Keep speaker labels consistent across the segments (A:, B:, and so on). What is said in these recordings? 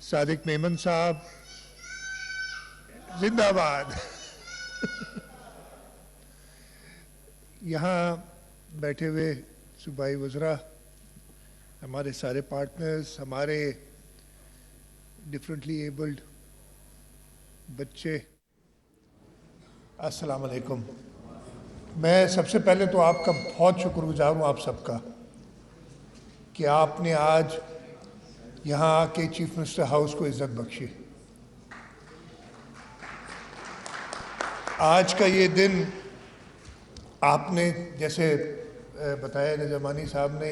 A: صادق میمن صاحب زندہ باد. یہاں بیٹھے ہوئے صوبائی وزراء، ہمارے سارے پارٹنرز، ہمارے ڈفرینٹلی ایبلڈ بچے، السلام علیکم. میں سب سے پہلے تو آپ کا بہت شکر گزار ہوں، آپ سب کا، کہ آپ نے آج یہاں آ کے چیف منسٹر ہاؤس کو عزت بخشی. آج کا یہ دن آپ نے جیسے بتایا نجمانی صاحب نے،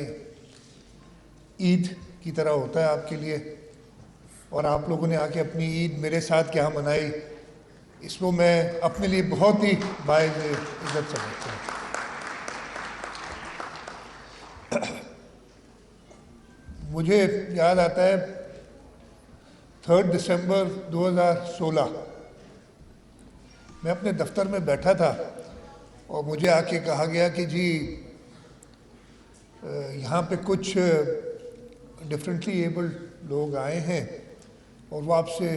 A: عید کی طرح ہوتا ہے آپ کے لیے، اور آپ لوگوں نے آ کے اپنی عید میرے ساتھ یہاں منائی، اس کو میں اپنے لیے بہت ہی باعث عزت سمجھتا ہوں. مجھے یاد آتا ہے 3 دسمبر 2016 میں اپنے دفتر میں بیٹھا تھا اور مجھے آ کے کہا گیا کہ جی یہاں پہ کچھ ڈفرینٹلی ایبلڈ لوگ آئے ہیں اور وہ آپ سے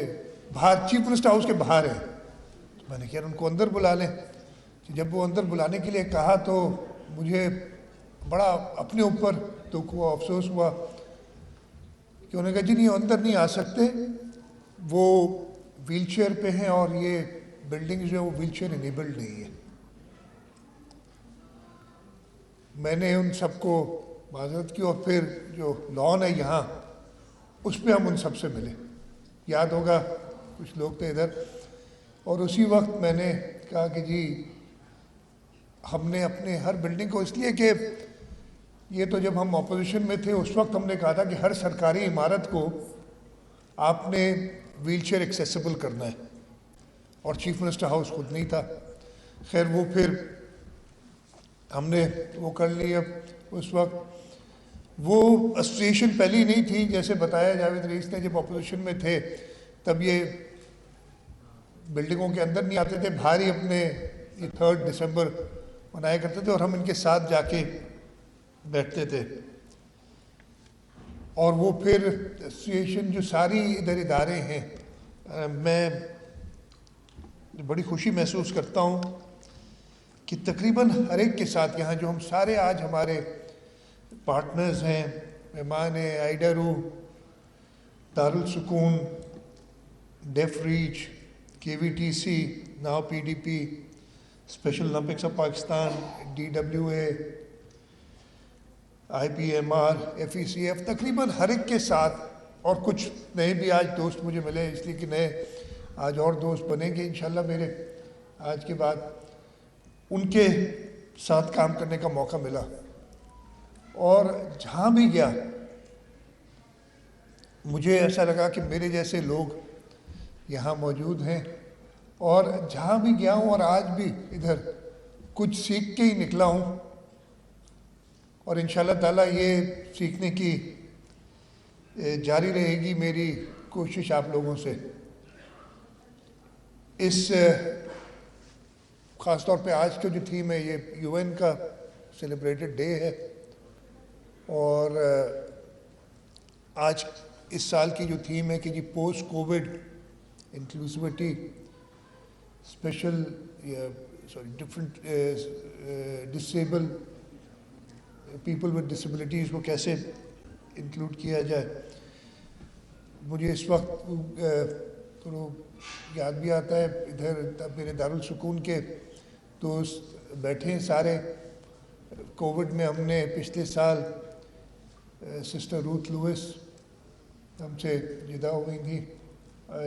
A: باہر چیف منسٹر ہاؤس کے باہر ہیں. میں نے کہا ان کو اندر بلا لیں. جب وہ اندر بلانے کے لیے کہا تو مجھے بڑا اپنے اوپر دکھ ہوا، افسوس ہوا کہ انہوں نے کہا جی نہیں اندر نہیں آ سکتے، وہ ویل چیئر پہ ہیں اور یہ بلڈنگ جو ہے وہ ویل چیئر انیبلڈ نہیں ہے. میں نے ان سب کو معذرت کی اور پھر جو لان ہے یہاں اس پہ ہم ان سب سے ملے. یاد ہوگا کچھ لوگ تھے ادھر، اور اسی وقت میں نے کہا کہ جی ہم نے اپنے ہر بلڈنگ کو، اس لیے کہ یہ تو جب ہم اپوزیشن میں تھے اس وقت ہم نے کہا تھا کہ ہر سرکاری عمارت کو آپ نے ویل چیئر ایکسیسیبل کرنا ہے، اور چیف منسٹر ہاؤس خود نہیں تھا. خیر وہ پھر ہم نے وہ کر لیا. اس وقت وہ ایسوسیشن پہلی نہیں تھی، جیسے بتایا جاوید رئیس نے، جب اپوزیشن میں تھے تب یہ بلڈنگوں کے اندر نہیں آتے تھے، باہر ہی اپنے یہ 3 دسمبر منایا کرتے تھے اور ہم ان کے ساتھ جا کے بیٹھتے تھے. اور وہ پھر ایسوسیشن جو ساری ادھر ادارے ہیں، میں بڑی خوشی محسوس کرتا ہوں کہ تقریباً ہر ایک کے ساتھ یہاں جو ہم سارے آج ہمارے پارٹنرز ہیں، مہمان ہیں، آئیڈارو، دارالسکون، ڈیف ریچ، KVTC، ناؤ PDP، special Olympics of Pakistan, DWA، IPMR، FECF، تقریباً ہر ایک کے ساتھ، اور کچھ نئے بھی آج دوست مجھے ملے، اس لیے کہ نئے آج اور دوست بنیں گے انشاءاللہ میرے آج کے بعد، ان کے ساتھ کام کرنے کا موقع ملا. اور جہاں بھی گیا مجھے ایسا لگا کہ میرے جیسے لوگ یہاں موجود ہیں، اور جہاں بھی گیا ہوں اور آج بھی ادھر کچھ سیکھ کے ہی نکلا ہوں، اور انشاءاللہ تعالیٰ یہ سیکھنے کی جاری رہے گی میری کوشش آپ لوگوں سے. اس خاص طور پہ آج کا جو تھیم ہے یہ UN کا سیلیبریٹڈ ڈے ہے، اور آج اس سال کی جو تھیم ہے کہ جی post COVID inclusivity, special different disabled people with disabilities کو کیسے انکلوڈ کیا جائے. مجھے اس وقت تو یاد بھی آتا ہے ادھر میرے دارالسکون کے دوست بیٹھے ہیں سارے. کووڈ میں ہم نے پچھلے سال سسٹر روتھ لوئس ہم سے جدا ہو گئی تھی،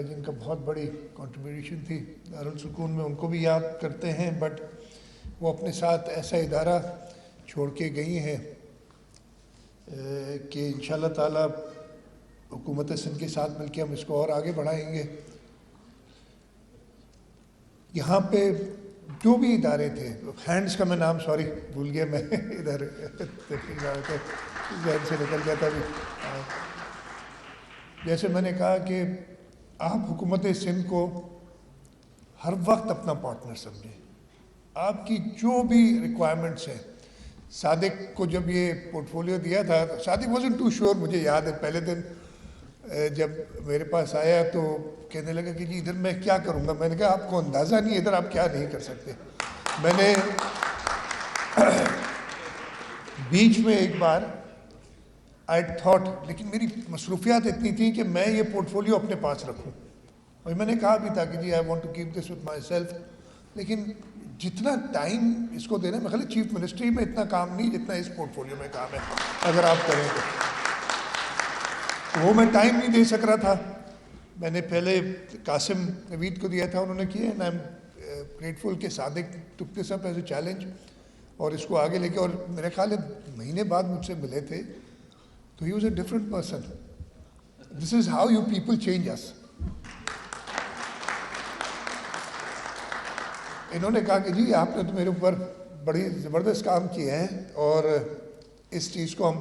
A: جن کا بہت بڑی کنٹریبیوشن تھی دارالسکون میں، ان کو بھی یاد کرتے ہیں. بٹ وہ اپنے ساتھ ایسا ادارہ چھوڑ کے گئی ہیں کہ انشاءاللہ تعالیٰ حکومت سندھ کے ساتھ مل کے ہم اس کو اور آگے بڑھائیں گے. یہاں پہ جو بھی ادارے تھے، ہینڈز کا میں نام سوری بھول گیا، میں ادھر ذہن سے نکل جاتا بھی. جیسے میں نے کہا کہ آپ حکومت سندھ کو ہر وقت اپنا پارٹنر سمجھیں، آپ کی جو بھی ریکوائرمنٹس ہیں. صادق کو جب یہ پورٹ فولیو دیا تھا، صادق wasn't too sure، مجھے یاد ہے پہلے دن جب میرے پاس آیا تو کہنے لگا کہ جی ادھر میں کیا کروں گا. میں نے کہا آپ کو اندازہ نہیں ادھر آپ کیا نہیں کر سکتے. میں نے بیچ میں ایک بار آئی تھاٹ, لیکن میری مصروفیات اتنی تھیں کہ میں یہ پورٹ فولیو اپنے پاس رکھوں, اور میں نے کہا بھی تھا کہ جی I want to keep this with myself, لیکن جتنا ٹائم اس کو دینا, میں خالی چیف منسٹری میں اتنا کام نہیں جتنا اس پورٹ فولیو میں کام ہے اگر آپ کریں تو وہ میں ٹائم نہیں دے سک رہا تھا. میں نے پہلے قاسم نوید کو دیا تھا, انہوں نے کیا, اینڈ آئی ایم گریٹفل کہ صادق ٹک دس اپ ایز اے چیلنج اور اس کو آگے لے کے, اور میرے خیال ہے مہینے بعد مجھ سے ملے تھے تو he was a different person. This is how you people change us. انہوں نے کہا کہ جی آپ نے تو میرے اوپر بڑی زبردست کام کیا ہے اور اس چیز کو ہم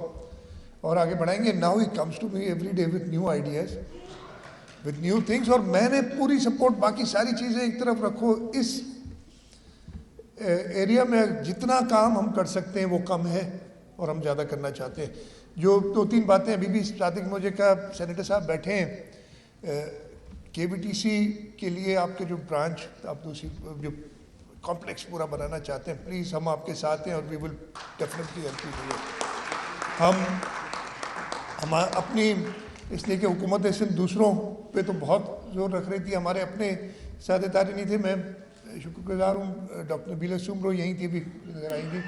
A: اور آگے بڑھائیں گے. Now he comes to me every day with new ideas, with new things, اور میں نے پوری سپورٹ, باقی ساری چیزیں ایک طرف رکھو, اس ایریا میں جتنا کام ہم کر سکتے ہیں وہ کم ہے اور ہم زیادہ کرنا چاہتے ہیں. جو 2-3 باتیں ابھی بھی صادق مجھے کہا, سینیٹر صاحب بیٹھے ہیں, کے وی ٹی سی کے لیے آپ کے جو برانچ آپ دوسری جو کمپلیکس پورا بنانا چاہتے ہیں, پلیز ہم آپ کے ساتھ ہیں اور وی ول ڈیفینیٹلی ہیلپ یو. ہم اپنی, اس لیے کہ حکومت سندھ دوسروں پہ تو بہت زور رکھ رہی تھی, ہمارے اپنے سادھاری نہیں تھے. میں شکر گزار ہوں, ڈاکٹر نبیلہ سومرو یہیں تھی, بھی نظر آئی تھی.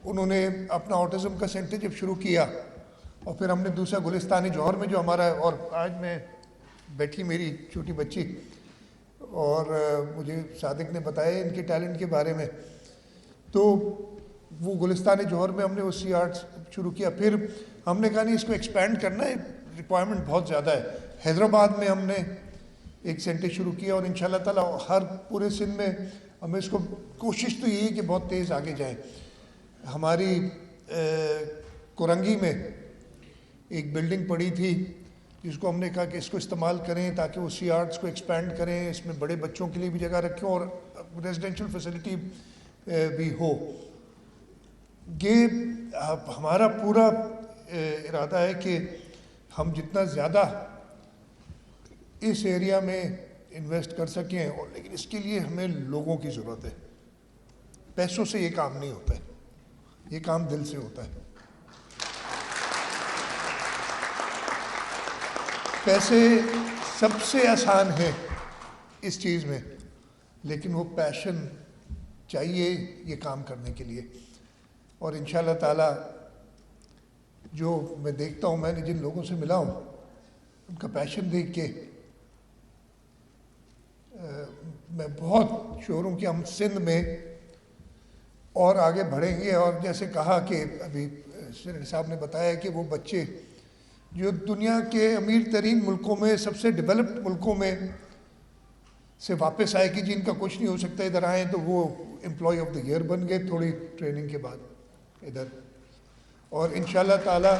A: انہوں نے اپنا آٹزم کا سینٹر جب شروع کیا, اور پھر ہم نے دوسرا گلستان جوہر میں جو ہمارا, اور آج میں بیٹھی میری چھوٹی بچی, اور مجھے صادق نے بتایا ان کے ٹیلنٹ کے بارے میں, تو وہ گلستان جوہر میں ہم نے وہ سی آرٹس شروع کیا. پھر ہم نے کہا نہیں اس کو ایکسپینڈ کرنا ہے, ریکوائرمنٹ بہت زیادہ ہے. حیدرآباد میں ہم نے ایک سینٹر شروع کیا, اور انشاءاللہ تعالیٰ ہر پورے سندھ میں ہمیں اس کو, کوشش تو یہی ہے کہ بہت تیز آگے جائیں. ہماری کورنگی میں ایک بلڈنگ پڑی تھی جس کو ہم نے کہا کہ اس کو استعمال کریں تاکہ وہ سی آرٹس کو ایکسپینڈ کریں, اس میں بڑے بچوں کے لیے بھی جگہ رکھیں اور ریزیڈینشیل فیسلٹی بھی ہو. یہ ہمارا پورا ارادہ ہے کہ ہم جتنا زیادہ اس ایریا میں انویسٹ کر سکیں, اور لیکن اس کے لیے ہمیں لوگوں کی ضرورت ہے. پیسوں سے یہ کام نہیں ہوتا ہے, یہ کام دل سے ہوتا ہے. پیسے سب سے آسان ہیں اس چیز میں, لیکن وہ پیشن چاہیے یہ کام کرنے کے لیے. اور انشاءاللہ تعالیٰ جو میں دیکھتا ہوں, میں نے جن لوگوں سے ملا ہوں, ان کا پیشن دیکھ کے میں بہت شور ہوں کہ ہم سندھ میں اور آگے بڑھیں گے. اور جیسے کہا کہ ابھی سینیٹر صاحب نے بتایا کہ وہ بچے جو دنیا کے امیر ترین ملکوں میں, سب سے ڈیولپڈ ملکوں میں سے واپس آئے کہ جن کا کچھ نہیں ہو سکتا, ادھر آئیں تو وہ امپلائی آف دا ایئر بن گئے تھوڑی ٹریننگ کے بعد ادھر. اور انشاءاللہ تعالیٰ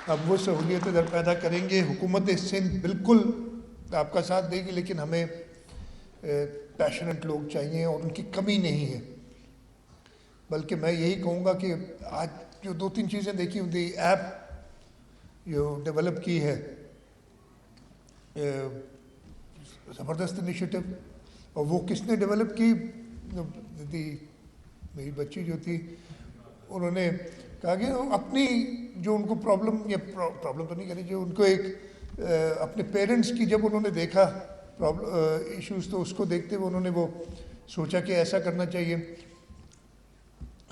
A: اب وہ سہولیت ادھر پیدا کریں گے. حکومت سندھ بالکل آپ کا ساتھ دے گی, لیکن ہمیں پیشنٹ لوگ چاہیے اور ان کی کمی نہیں ہے. بلکہ میں یہی کہوں گا کہ آج جو 2-3 چیزیں دیکھی ہوں, دی ایپ جو ڈیولپ کی ہے, زبردست انیشیٹو. اور وہ کس نے ڈیولپ کی, میری بچی جو تھی, انہوں نے کہا کہ اپنی جو ان کو پرابلم تو نہیں کرنی, جو ان کو ایک اپنے پیرنٹس کی جب انہوں نے دیکھا ایشوز, تو اس کو دیکھتے ہوئے انہوں نے وہ سوچا کہ ایسا کرنا چاہیے.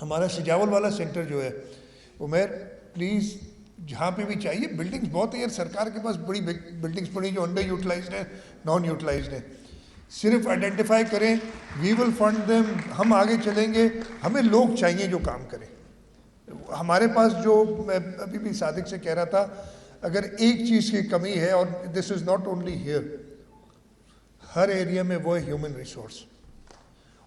A: ہمارا سجاول والا سینٹر جو ہے, عمیر پلیز جہاں پہ بھی چاہیے, بلڈنگز بہت ہیں یار, سرکار کے پاس بڑی بلڈنگز پڑی جو انڈر یوٹیلائزڈ ہیں, نان یوٹیلائزڈ ہیں. صرف آئیڈینٹیفائی کریں, وی ول فنڈ دیم, ہم آگے چلیں گے. ہمیں لوگ چاہیے جو کام کریں. ہمارے پاس جو, میں ابھی بھی صادق سے کہہ رہا تھا, اگر ایک چیز کی کمی ہے, اور this is not only here, ہر ایریا میں, وہ ہے ہیومن ریسورس.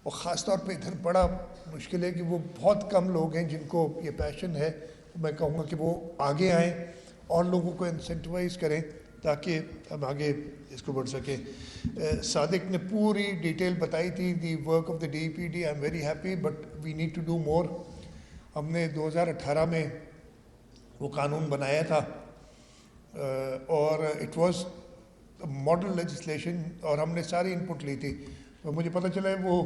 A: اور خاص طور پہ ادھر بڑا مشکل ہے کہ وہ بہت کم لوگ ہیں جن کو یہ پیشن ہے. میں کہوں گا کہ وہ آگے آئیں اور لوگوں کو انسینٹیوائز کریں تاکہ ہم آگے اس کو بڑھ سکیں. صادق نے پوری ڈیٹیل بتائی تھی, the work of the D P D. I am very happy, but we need to do more. ہم نے 2018 میں وہ قانون بنایا تھا اور اٹ واز ماڈل لیجسلیشن اور ہم نے ساری انپٹ لی تھی. مجھے پتہ چلا ہے وہ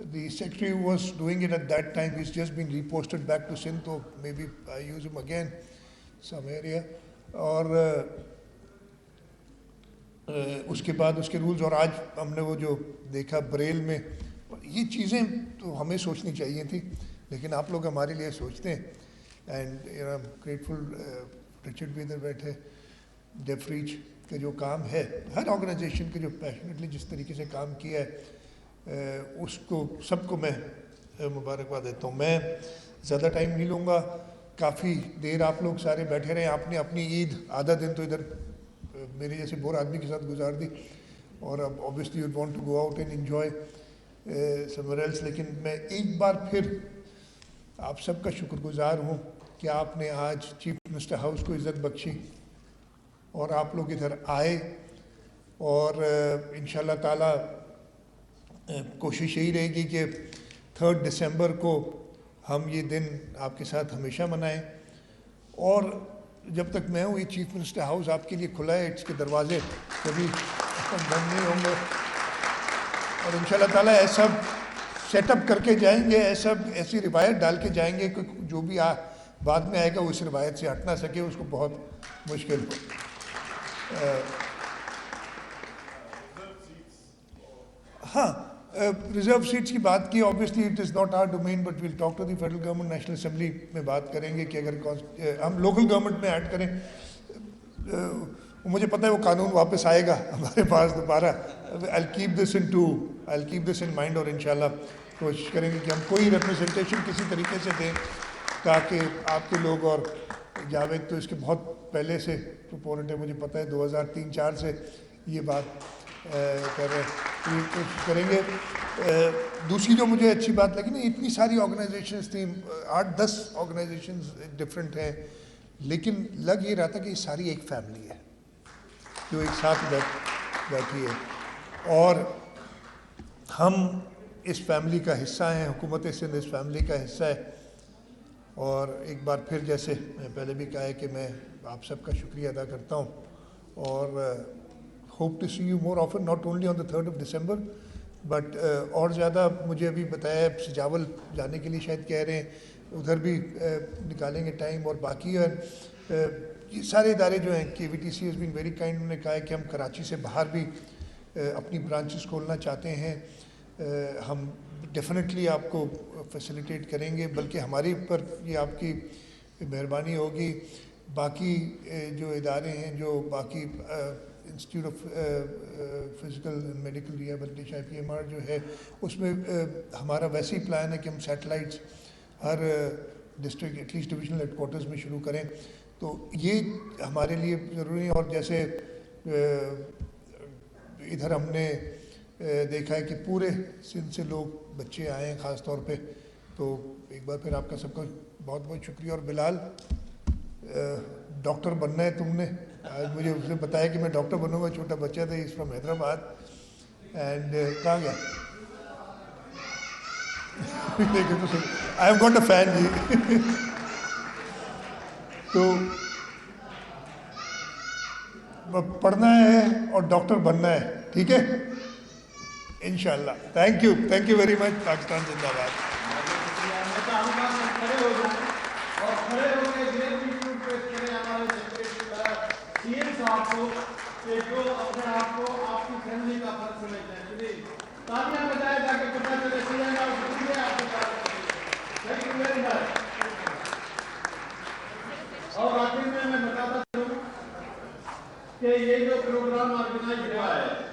A: the secretary who was doing it at that time, he's just been reposted back to Sindh, so maybe I use him again some area. اور اس کے بعد اس کے رولز, اور آج ہم نے وہ جو دیکھا بریل میں, یہ چیزیں تو ہمیں سوچنی چاہیے تھی لیکن آپ لوگ ہمارے لیے سوچتے ہیں. And I am grateful, Richard بھی ادھر بیٹھے, ڈیف ریچ کا جو کام ہے, ہر آرگنائزیشن کے جو پیشنیٹلی جس طریقے سے کام کیا ہے, اس کو سب کو میں مبارکباد دیتا ہوں. میں زیادہ ٹائم نہیں لوں گا, کافی دیر آپ لوگ سارے بیٹھے رہے, آپ نے اپنی عید آدھا دن تو ادھر میرے جیسے بور آدمی کے ساتھ گزار دی, اور اب obviously you want to go out and enjoy somewhere else. لیکن میں ایک بار پھر آپ سب کا شکر گزار ہوں کہ آپ نے آج چیف منسٹر ہاؤس کو عزت بخشی اور آپ لوگ ادھر آئے, اور انشاءاللہ تعالیٰ کوشش یہی رہے گی کہ 3 دسمبر کو ہم یہ دن آپ کے ساتھ ہمیشہ منائیں. اور جب تک میں ہوں یہ چیف منسٹر ہاؤس آپ کے لیے کھلا ہے, اس کے دروازے کبھی بند نہیں ہوں گے, اور انشاءاللہ تعالیٰ ایسا سیٹ اپ کر کے جائیں گے, ایسی روایت ڈال کے جائیں گے کہ جو بھی بعد میں آئے گا وہ اس روایت سے ہٹ نہ سکے, اس کو بہت مشکل ہو. ہاں, ریزرو سیٹس کی بات کی, obviously it is not our domain, but we'll talk to the federal government. National Assembly میں بات کریں گے کہ اگر ہم لوکل گورنمنٹ میں ایڈ کریں, مجھے پتہ ہے وہ قانون واپس آئے گا ہمارے پاس دوبارہ. I'll keep this in mind, اور انشاءاللہ کوشش کریں گے کہ ہم کوئی ریپرزنٹیشن کسی طریقے سے دیں تاکہ آپ کے لوگ, اور جاوید تو اس کے بہت پہلے سے پروپوننٹ ہے, مجھے پتہ ہے 2003-4 سے یہ بات کر رہے ہیں, کوشش کریں گے. دوسری جو مجھے اچھی بات لگی نا, اتنی ساری آرگنائزیشنز تھیں, 8-10 آرگنائزیشنز ڈفرینٹ ہیں, لیکن لگ یہ رہا تھا کہ یہ ساری ایک فیملی ہے جو ایک ساتھ بیٹھی ہے, اور ہم اس فیملی کا حصہ ہیں, حکومت سندھ اس فیملی کا حصہ ہے. اور ایک بار پھر جیسے میں پہلے بھی کہا ہے کہ میں آپ سب کا شکریہ ادا کرتا ہوں, اور hope to see you more often, not only on the 3rd of December, but اور زیادہ مجھے ابھی بتایا سجاول جانے کے لیے شاید کہہ رہے ہیں, ادھر بھی نکالیں گے ٹائم. اور باقی یہ سارے ادارے جو ہیں, KVTC has been very kind, انہوں نے کہا ہے کہ ہم کراچی سے باہر بھی اپنی برانچز کھولنا چاہتے ہیں, ہم ڈیفینیٹلی آپ کو فیسیلیٹیٹ کریں گے, بلکہ ہماری پر یہ آپ کی مہربانی ہوگی. باقی جو ادارے ہیں, جو باقی institute of physical medical rehabilitation IPMR جو ہے, اس میں ہمارا ویسے ہی پلان ہے کہ ہم سیٹلائٹس ہر district at least divisional headquarters میں شروع کریں. تو یہ ہمارے لیے ضروری ہے. اور جیسے ادھر ہم نے دیکھا ہے کہ پورے سندھ سے لوگ بچے آئے ہیں خاص طور پہ, تو ایک بار پھر آپ کا سب کا بہت بہت شکریہ. اور بلال, ڈاکٹر بننا ہے تم نے, آج مجھے اس نے بتایا کہ میں ڈاکٹر بنوں گا, چھوٹا بچہ تھا, اس فرام حیدرآباد, اینڈ کہاں گیا, I am got a fan جی. تو پڑھنا ہے اور ڈاکٹر بننا ہے, ٹھیک ہے انشاءاللہ. Thank you very much. Pakistan زندہ باد.
B: اور آخر میں بتاتا چلوں کہ یہ جو پروگرام آرگنائز ہوا ہے